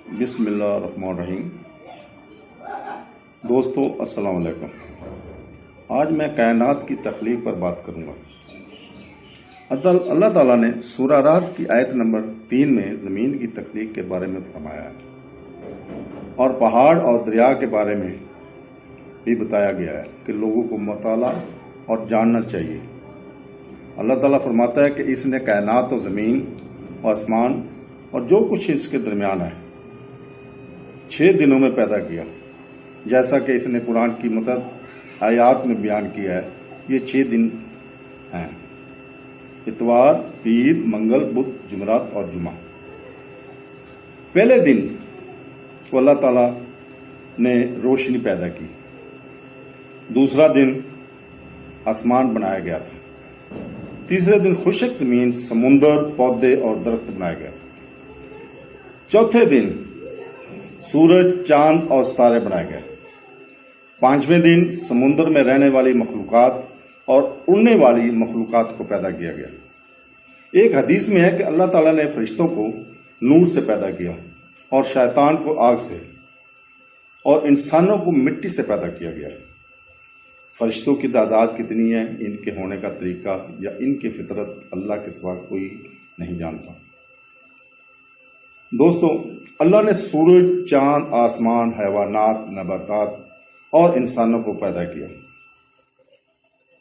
بسم اللہ الرحمن الرحیم۔ دوستو السلام علیکم۔ آج میں کائنات کی تخلیق پر بات کروں گا۔ اللہ تعالیٰ نے سورہ رعد کی آیت نمبر 3 میں زمین کی تخلیق کے بارے میں فرمایا ہے اور پہاڑ اور دریا کے بارے میں بھی بتایا گیا ہے کہ لوگوں کو مطالعہ اور جاننا چاہیے۔ اللہ تعالیٰ فرماتا ہے کہ اس نے کائنات و زمین اور آسمان اور جو کچھ اس کے درمیان ہے 6 دنوں میں پیدا کیا، جیسا کہ اس نے قرآن کی متعدد آیات میں بیان کیا ہے۔ یہ 6 دن ہیں: اتوار، پیر، منگل، بدھ، جمعرات اور جمعہ۔ پہلے دن کو اللہ تعالیٰ نے روشنی پیدا کی، دوسرا دن آسمان بنایا گیا تھا، تیسرے دن خشک زمین، سمندر، پودے اور درخت بنائے گئے، چوتھے دن سورج، چاند اور ستارے بنائے گئے، پانچویں دن سمندر میں رہنے والی مخلوقات اور اڑنے والی مخلوقات کو پیدا کیا گیا۔ ایک حدیث میں ہے کہ اللہ تعالیٰ نے فرشتوں کو نور سے پیدا کیا اور شیطان کو آگ سے اور انسانوں کو مٹی سے پیدا کیا گیا۔ فرشتوں کی تعداد کتنی ہے، ان کے ہونے کا طریقہ یا ان کی فطرت اللہ کے سوا کوئی نہیں جانتا۔ دوستو، اللہ نے سورج، چاند، آسمان، حیوانات، نباتات اور انسانوں کو پیدا کیا۔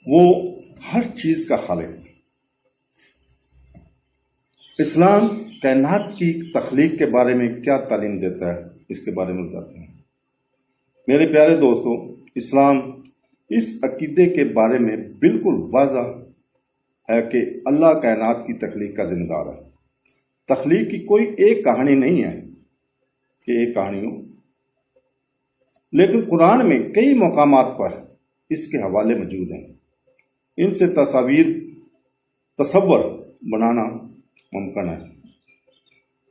وہ ہر چیز کا خالق ہے۔ اسلام کائنات کی تخلیق کے بارے میں کیا تعلیم دیتا ہے، اس کے بارے میں بتاتے ہیں۔ میرے پیارے دوستو، اسلام اس عقیدے کے بارے میں بالکل واضح ہے کہ اللہ کائنات کی تخلیق کا ذمہ دار ہے۔ تخلیق کی کوئی ایک کہانی نہیں ہے کہ ایک کہانی ہو، لیکن قرآن میں کئی مقامات پر اس کے حوالے موجود ہیں۔ ان سے تصور بنانا ممکن ہے۔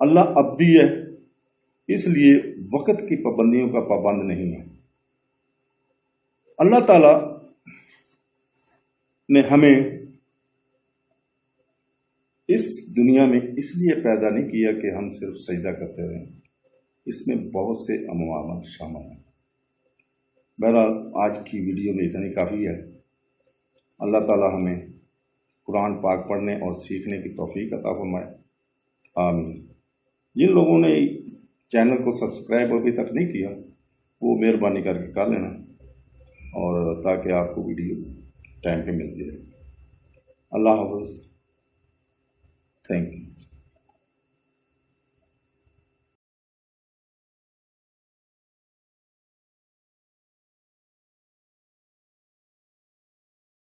اللہ ابدی ہے، اس لیے وقت کی پابندیوں کا پابند نہیں ہے۔ اللہ تعالی نے ہمیں اس دنیا میں اس لیے پیدا نہیں کیا کہ ہم صرف سجدہ کرتے رہیں، اس میں بہت سے امور شامل ہیں۔ بہرحال آج کی ویڈیو میں اتنی کافی ہے۔ اللہ تعالی ہمیں قرآن پاک پڑھنے اور سیکھنے کی توفیق عطا فرمائے، آمین۔ جن لوگوں نے چینل کو سبسکرائب ابھی تک نہیں کیا، وہ مہربانی کر کے کر لینا، اور تاکہ آپ کو ویڈیو ٹائم پہ ملتی رہے۔ اللہ حافظ، تھینک یو۔